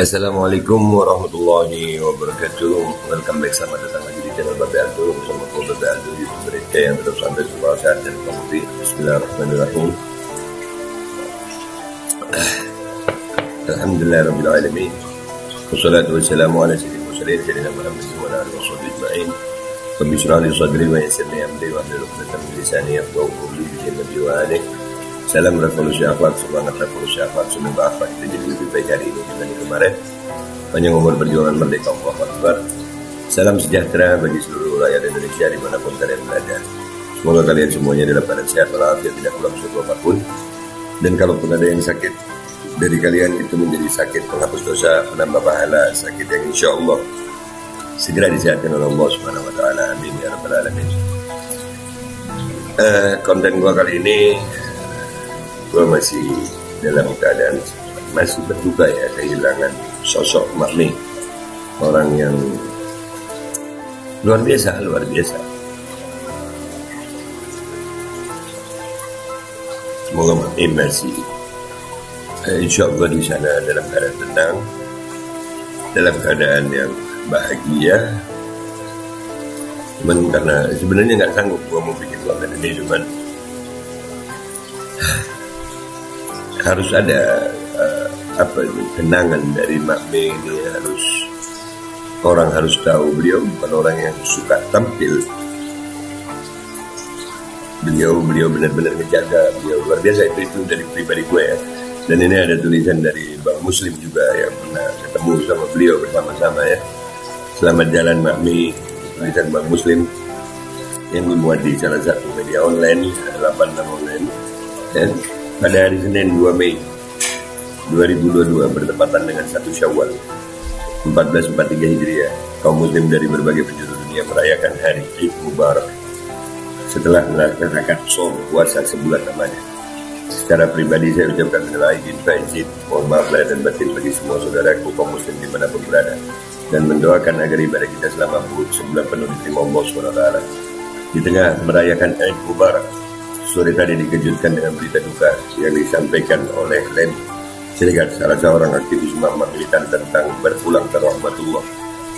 Assalamualaikum warahmatullahi wabarakatuh. Welcome back, selamat datang lagi di channel Babe Aldo bersama gue Babe Aldo, YouTube berita yang terus sampai semua sehat dan kembali. Bismillahirrahmanirrahim. Alhamdulillahirabbil alamin. Wassalatu wassalamu ala sayyidil mursalin sayyidina Muhammad wa ala alihi washabbihi ajma'in. Rabbi shrah li sadri wa yassir li amri wahlul 'uqdatam min lisani yafqahu qawli bi Nabi wa alihi. Salam revolusi akhlak, semangat revolusi akhlak. Semoga akhlak kita jadi lebih baik hari ini dibanding kemarin. Panjang umur perjuangan merdeka, Allahu Akbar. Salam sejahtera bagi seluruh rakyat Indonesia dimanapun kalian berada. Semoga kalian semuanya dalam keadaan sehat walafiat, tidak kurang suatu apapun. Dan kalaupun ada yang sakit dari kalian, itu menjadi sakit penghapus dosa, penambah pahala, sakit yang insya Allah segera disehatkan oleh Allah Subhanahu Wa Taala. Amin ya rabbal alamin. Konten gua kali ini, gue masih dalam keadaan masih berduka ya, kehilangan sosok Mak Mi, orang yang luar biasa. Semoga Mak Mi masih insya Allah di sana dalam keadaan tenang, dalam keadaan yang bahagia. Cuman karena sebenarnya nggak sanggup gue mau bikin konten ini, cuman harus ada kenangan dari Mak Mi ini. Orang harus tahu beliau bukan orang yang suka tampil. Beliau benar-benar menjaga, beliau luar biasa. Itu dari pribadi gue ya. Dan ini ada tulisan dari Bang Muslim juga yang pernah ketemu sama beliau bersama-sama ya. Selamat jalan Mak Mi, tulisan Bang Muslim yang dimuat di salah satu media online, 86 online. Dan pada hari Senin 2 Mei 2022 bertepatan dengan 1 Syawal 1443 Hijriah, kaum muslim dari berbagai penjuru dunia merayakan hari Eid Mubarak setelah melaksanakan som puasa sebulan lamanya. Secara pribadi saya ucapkan minal aidin faizin, mohon maaf lahir dan batin bagi semua saudaraku kaum muslim dimanapun berada, dan mendoakan agar ibadah kita selama sebulan penuh diterima Allah SWT. Di tengah merayakan Eid Mubarak, sore tadi dikejutkan dengan berita duka yang disampaikan oleh Len Siregar, salah seorang aktivis mama militan tentang berpulang ke rahmatullah,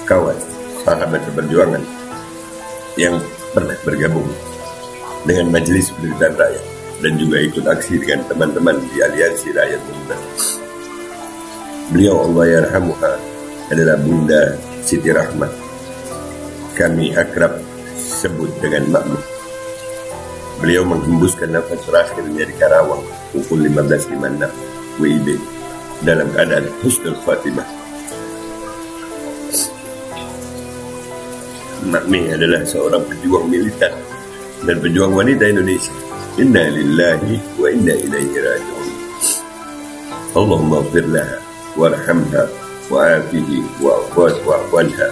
kawan sahabat seperjuangan yang pernah bergabung dengan Majelis Penderitaan Rakyat dan juga ikut aksi dengan teman-teman di Aliansi Rakyat Bunda. Beliau, Allah yarhamuha, adalah Bunda Siti Rahmat, kami akrab sebut dengan Mak Mi. Beliau menghembuskan nafas terakhirnya di Karawang pukul 15.56 WIB dalam keadaan husnul khatimah. Mak Mi adalah seorang pejuang militan dan pejuang wanita Indonesia. Inna lillahi wa inna ilaihi raji'un. Allahumma ighfir laha warhamha wa'afihi wa'afwanha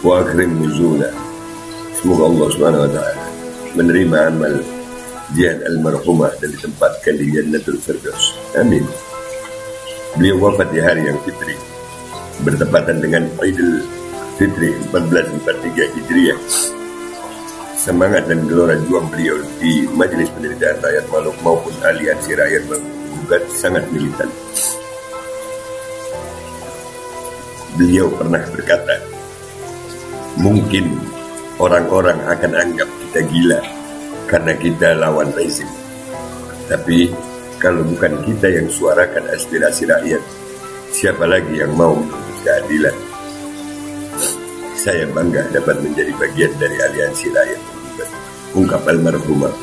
wa akrim nuzulha. Semoga Allah Subhanahu Wa Taala menerima amal jihad almarhumah dan ditempatkan di Jannatul Firdaus. Amin. Beliau wafat di hari yang fitri, bertepatan dengan Idul Fitri 1443 Hijriah. Semangat dan gelora juang beliau di Majelis Penderitaan Rakyat maupun Aliansi Rakyat Menggugat sangat militan. Beliau pernah berkata, mungkin orang-orang akan anggap kita gila karena kita lawan rezim. Tapi kalau bukan kita yang suarakan aspirasi rakyat, siapa lagi yang mau menuntut keadilan? Saya bangga dapat menjadi bagian dari Aliansi Rakyat Menggugat, ungkap almarhumah.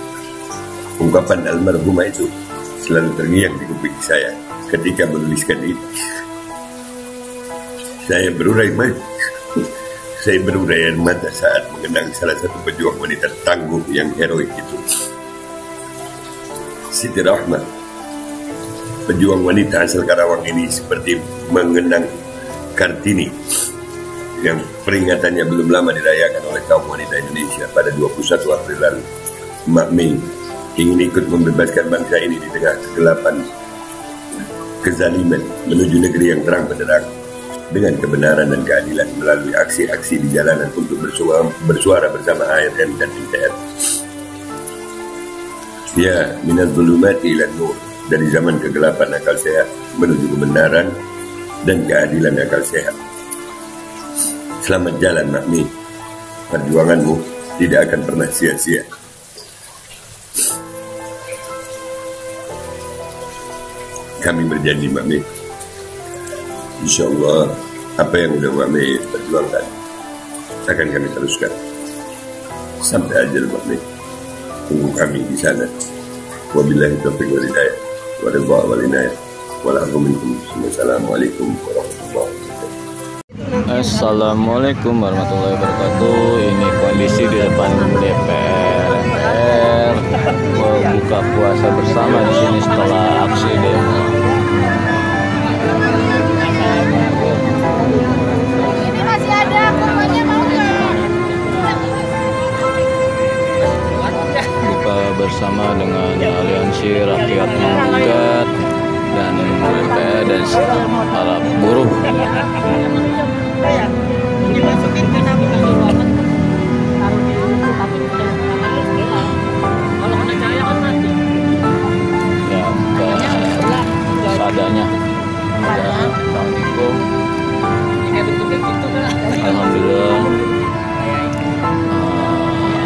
Ungkapan almarhumah itu selalu terngiang di kuping saya ketika menuliskan ini. Saya berurai air mata saat mengenang salah satu pejuang wanita tangguh yang heroik itu, Siti Rahmat. Pejuang wanita asal Karawang ini seperti mengenang Kartini yang peringatannya belum lama dirayakan oleh kaum wanita Indonesia pada 21 April lalu. Mak Mi ingin ikut membebaskan bangsa ini di tengah kegelapan kezaliman menuju negeri yang terang benderang dengan kebenaran dan keadilan melalui aksi-aksi di jalanan untuk bersuara bersama ARM dan MTR. Ya, minaz zulumati ilan nur, dari zaman kegelapan akal sehat menuju kebenaran dan keadilan akal sehat. Selamat jalan Makmi, perjuanganmu tidak akan pernah sia-sia. Kami berjanji Makmi, insya Allah apa yang sudah Makmi perjuangkan akan kami teruskan sampai ajal Makmi. Tunggu kami di sana. Wabillahi taufiq wal hidayah wa ridha wal inayah. Wassalamualaikum warahmatullahi wabarakatuh. Assalamualaikum warahmatullahi wabarakatuh. Ini kondisi di depan DPR MPR buka puasa bersama di sini setelah aksi demo. Ini masih ada kurmanya, mau nggak? Buka bersama dengan Aliansi Rakyat Menggugat dan MPR dan para buruh. Dimasukin ke nabi taruh di tapi kalau kena cahaya kan mati. Ya, seadanya. Assalamualaikum. Kayak bentuknya gitu kan. Alhamdulillah,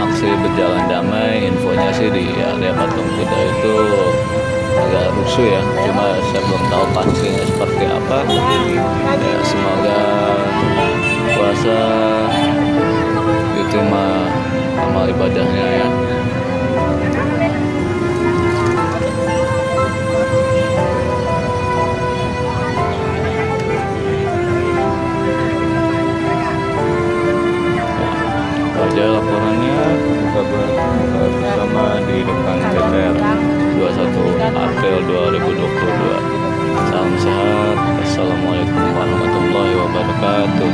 aksi berjalan damai. Infonya sih di area Patung Kuda itu agak rusuh ya, cuma saya belum tahu pastinya seperti apa ya. Semoga puasa diterima amal ibadahnya ya. Aja laporannya, buka bersama di depan DPR 21 April 2022. Salam sehat. Assalamualaikum warahmatullahi wabarakatuh.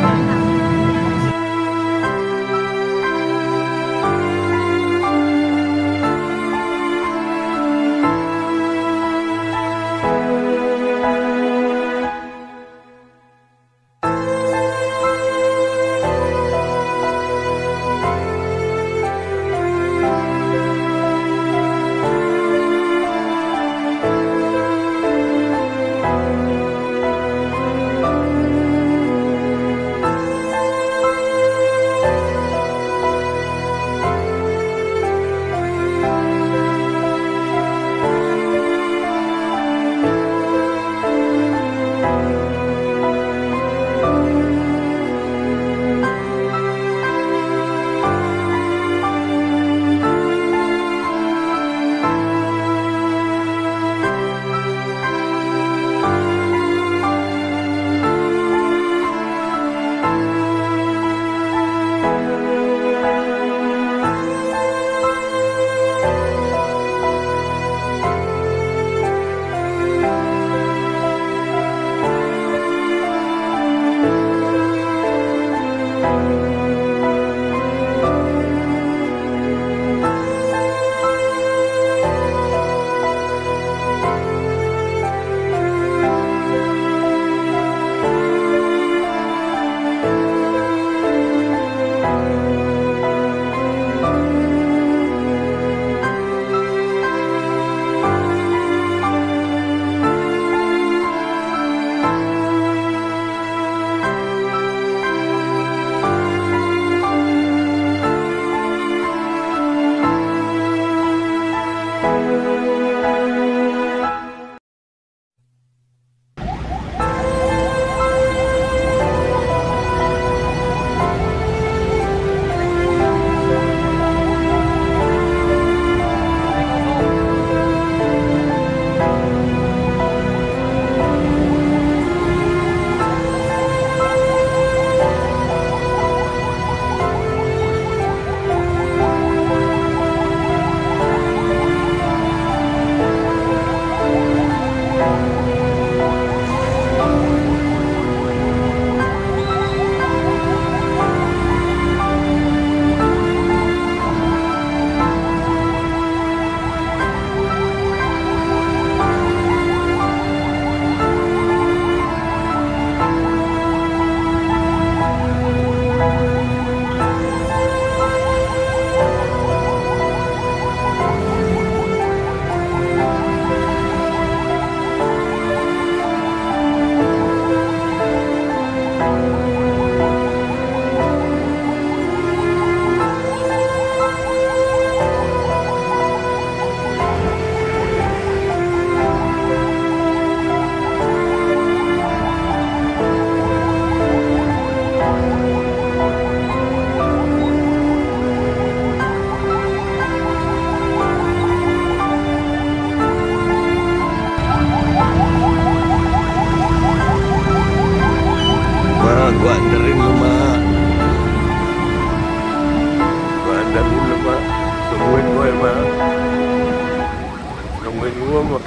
Gangguin gua mah.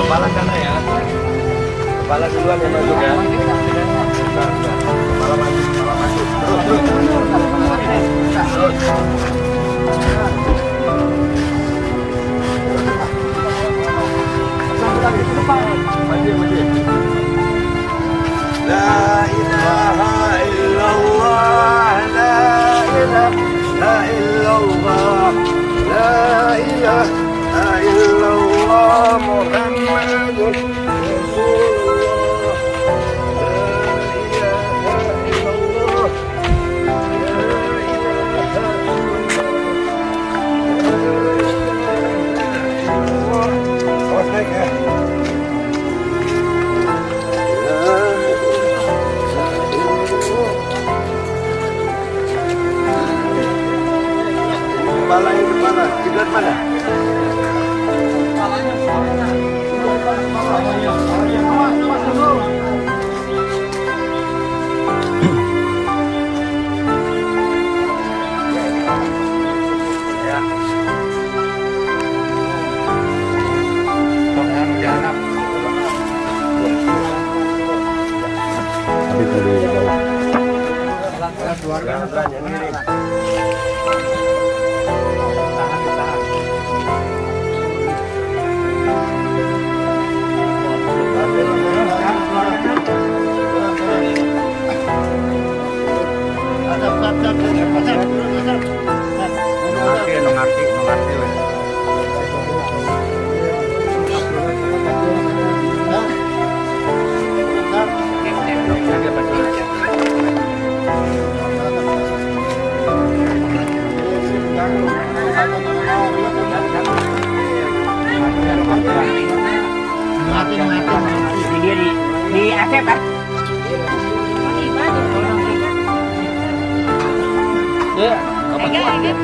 Kepala sana ya. Kepala duluan yang masuk ya. Kepala maju, kepala maju. Terus. Maju. La ilaha illallah, la ilaha illallah, la ilaha illallah, Muhammadur Rasulullah, la ilaha illallah, awas naik ya. Kepala, kiblat mana? Di Aceh kan? Ya, kapan kuat ya?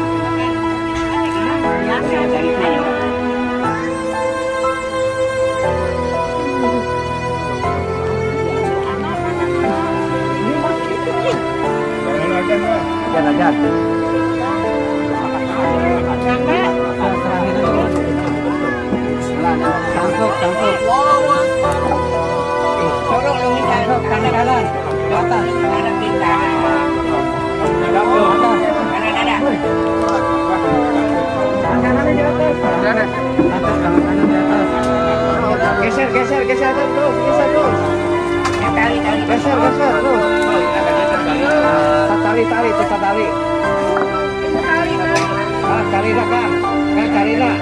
Jangan. Cangkuk. Sorok lu cangkuk kanan ke atas. Kanan pintar. Kanan di atas. Geser terus. Tali. Geser terus. Tali. Tali dah kan. Cari dah.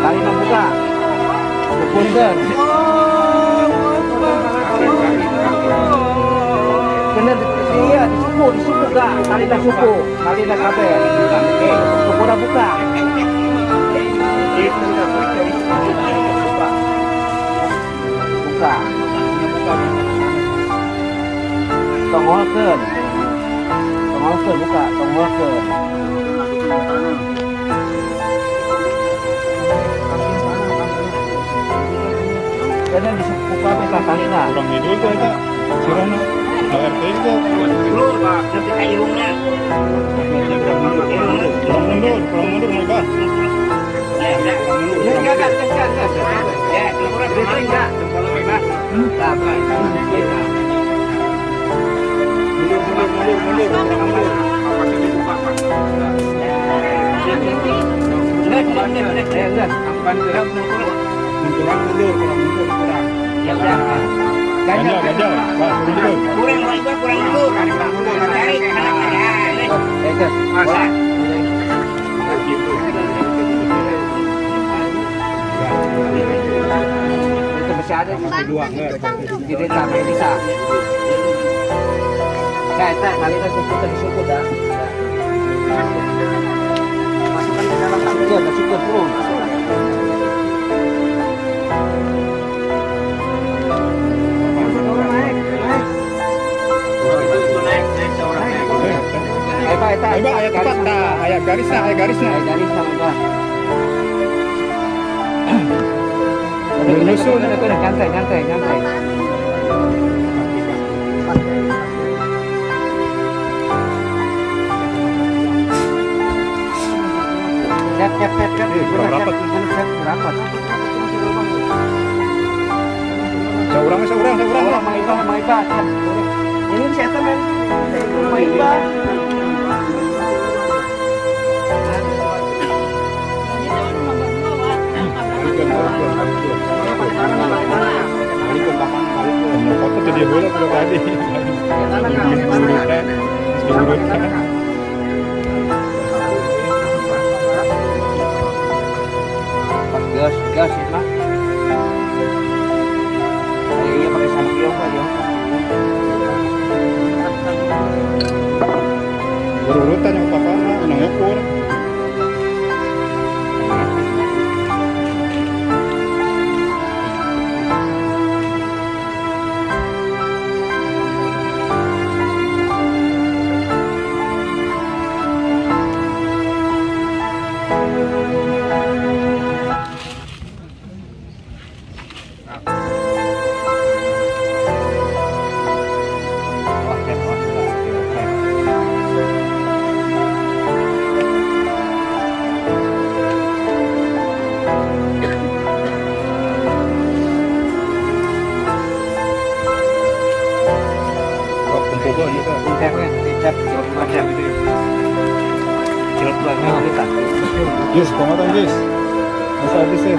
Tali membuka. Punten. Bener iya disuku gak? Tali dah suku, tali dah kabe. Suku dah buka. Buka. Tongolkeun. Tongolkeun buka, tongolkeun. Karena dibuka pesta talina. Kurang hidup itu ada. Sirana. RT itu. Nanti kayak irungnya. Kurang mundur mulai bah. Ganjal, Pak, Kurang dulu. Tarik anaknya. Itu masih ada di desa bisa. Kayak kali itu suku dah. Masukkan ke dalam tangga, masukkan turun. Ayah tepat dah, ayah garisnya. Udah. Nyusul. Nyantai. Rapat. Seorang. Maiba. Ini siapa men? Maiba. Foto tuh dia bola tuh tadi. Gas ya mah. Iya pakai sama kiong aja. Berurutan yang papa nang ukur. Yes, pemotong Yes. Masa habis ya?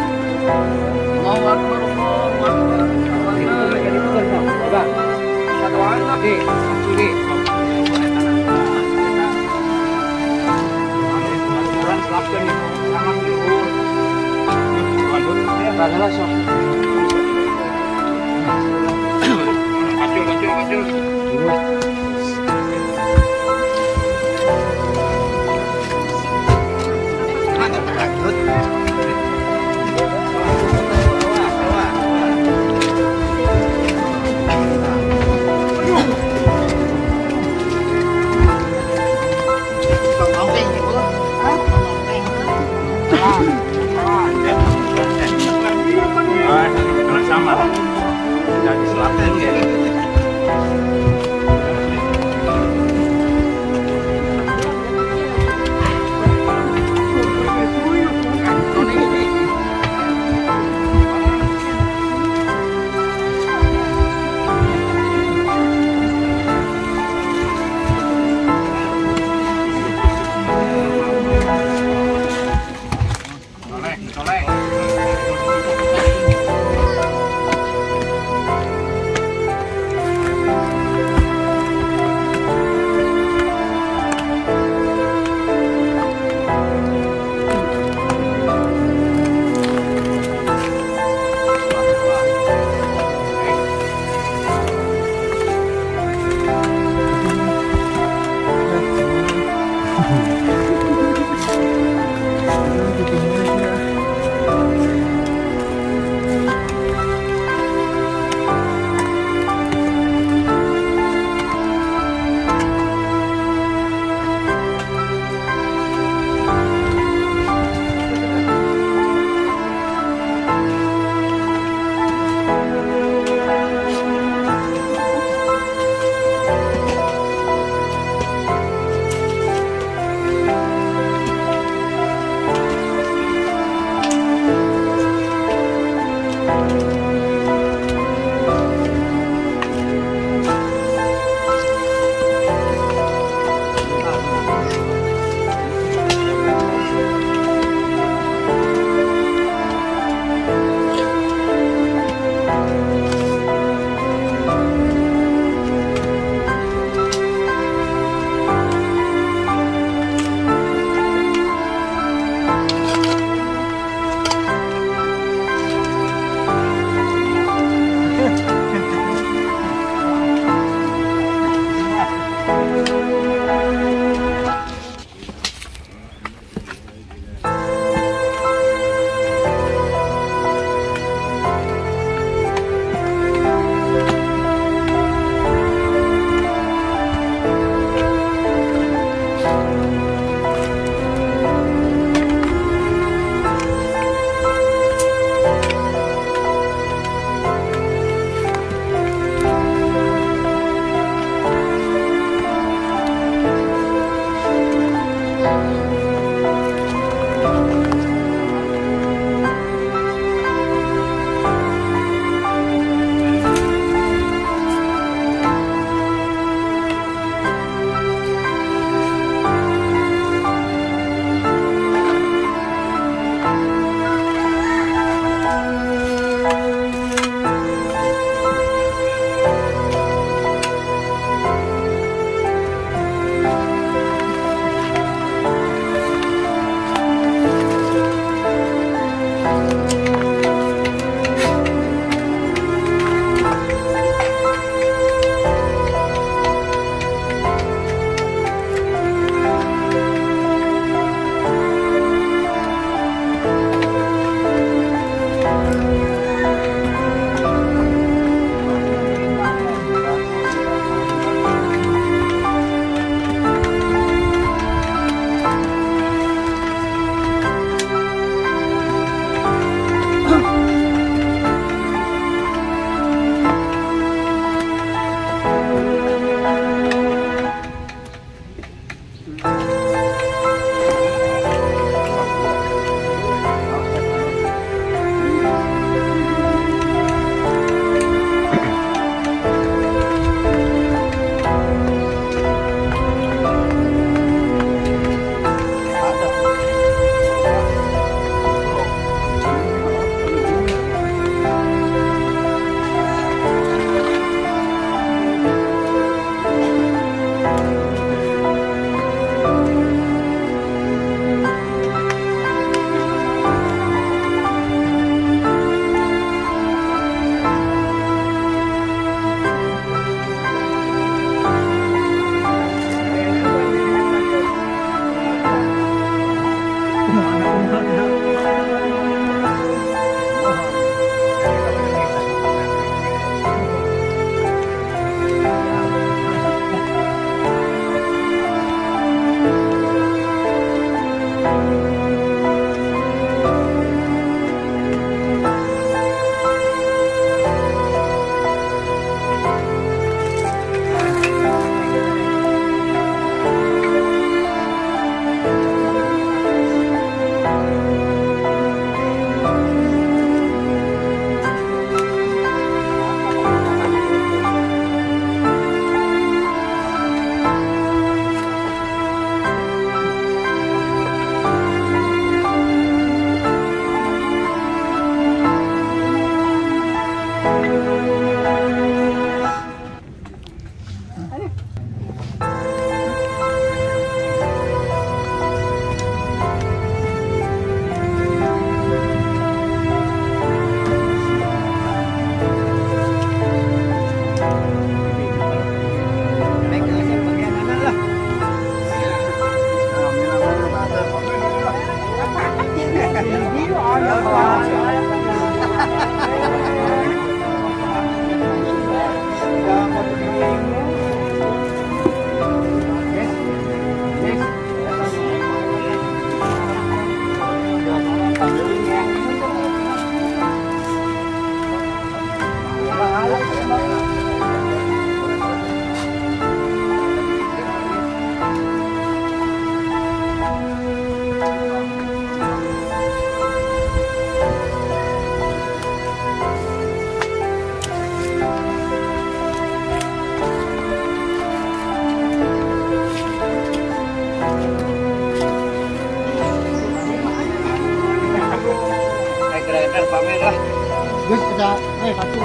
Gus kita satu.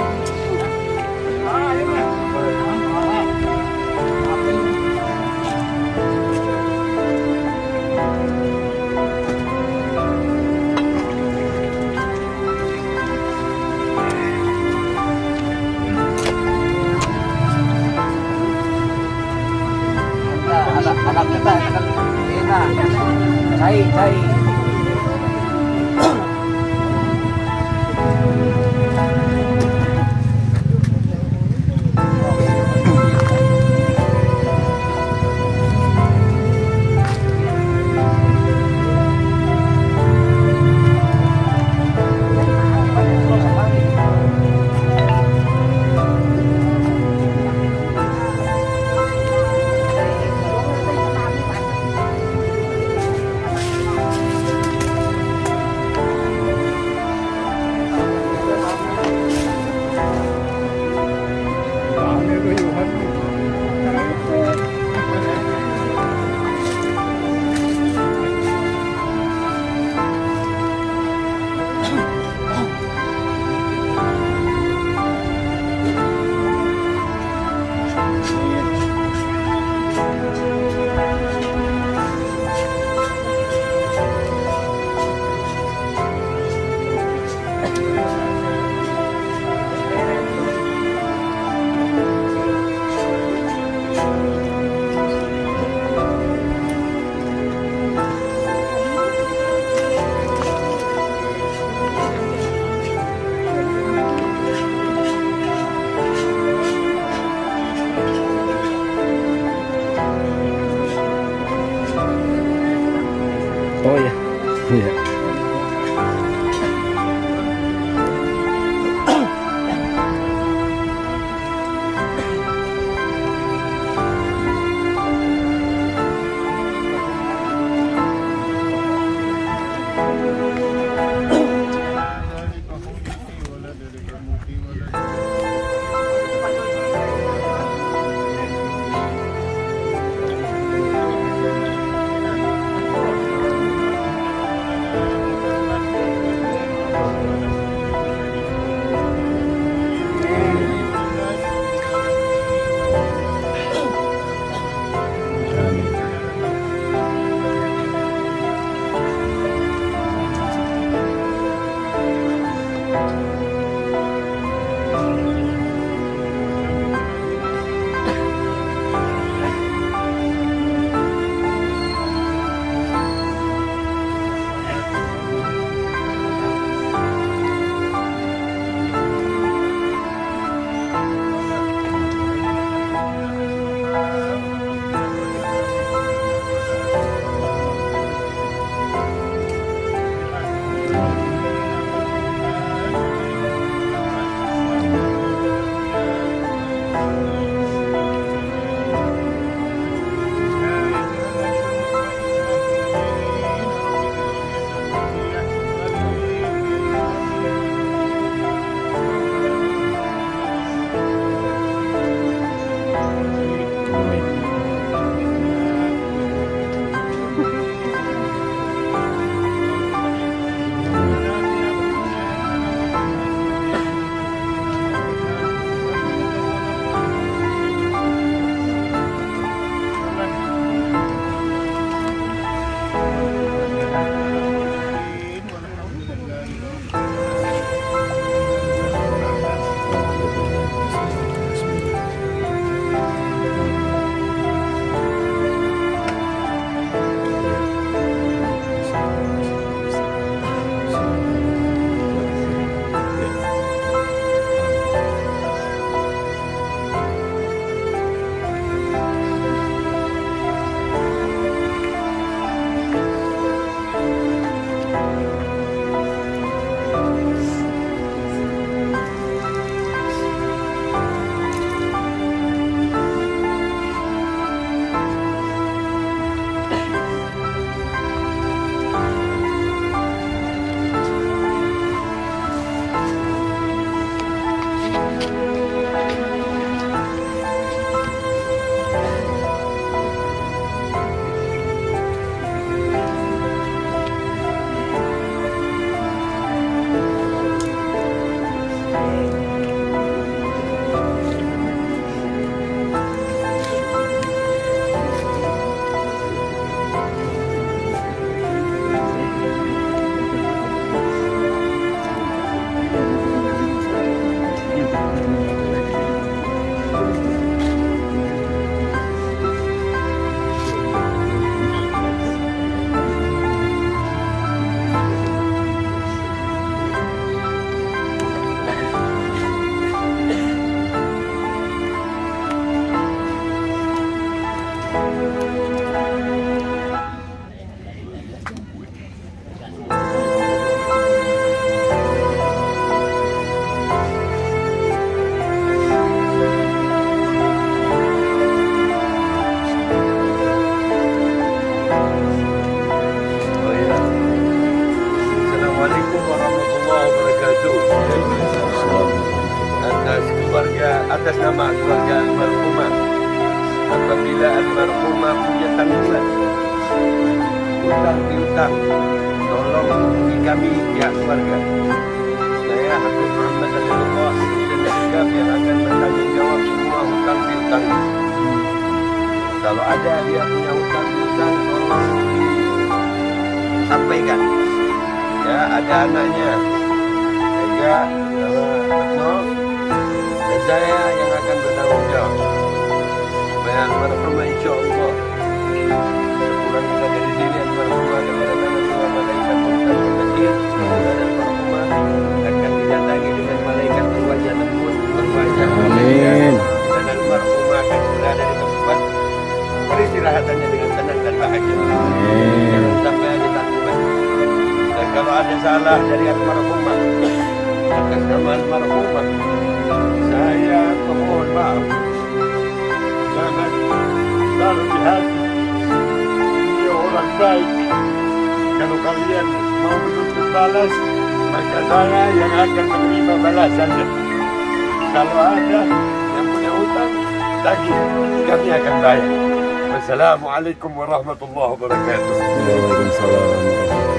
Anak kita akan cai. warahmatullahi wabarakatuh. Atas nama keluarga almarhumah, apabila almarhumah punya tanggungan hutang piutang, tolong hubungi kami pihak keluarga. Saya Habib Muhammad Al-Luqah dan yang akan bertanggung jawab semua hutang piutang. Kalau ada dia punya hutang piutang, tolong disampaikan. Ya, ada anaknya, sehingga dan saya yang akan bertanggung jawab. Supaya almarhumah insyaAllah sekurang kita dari sini almarhumah akan berdatangan semua malaikat munkar nakir. Dan almarhumah akan didatangi dengan malaikat berwajah lembut, berwajah Amin. dan almarhumah akan berada di tempat peristirahatannya dengan tenang dan bahagia. Jangan sampai ada tanggungan. Dan kalau ada salah dari almarhumah atas nama almarhumah, saya memohon maaf. Jangan taruh di hati. Dia orang baik. Kalau kalian mau menuntut balas, maka saya yang akan menerima balasannya. Kalau ada yang punya hutang, tagih, kami akan bayar. Wassalamualaikum warahmatullahi wabarakatuh. Waalaikumsalam.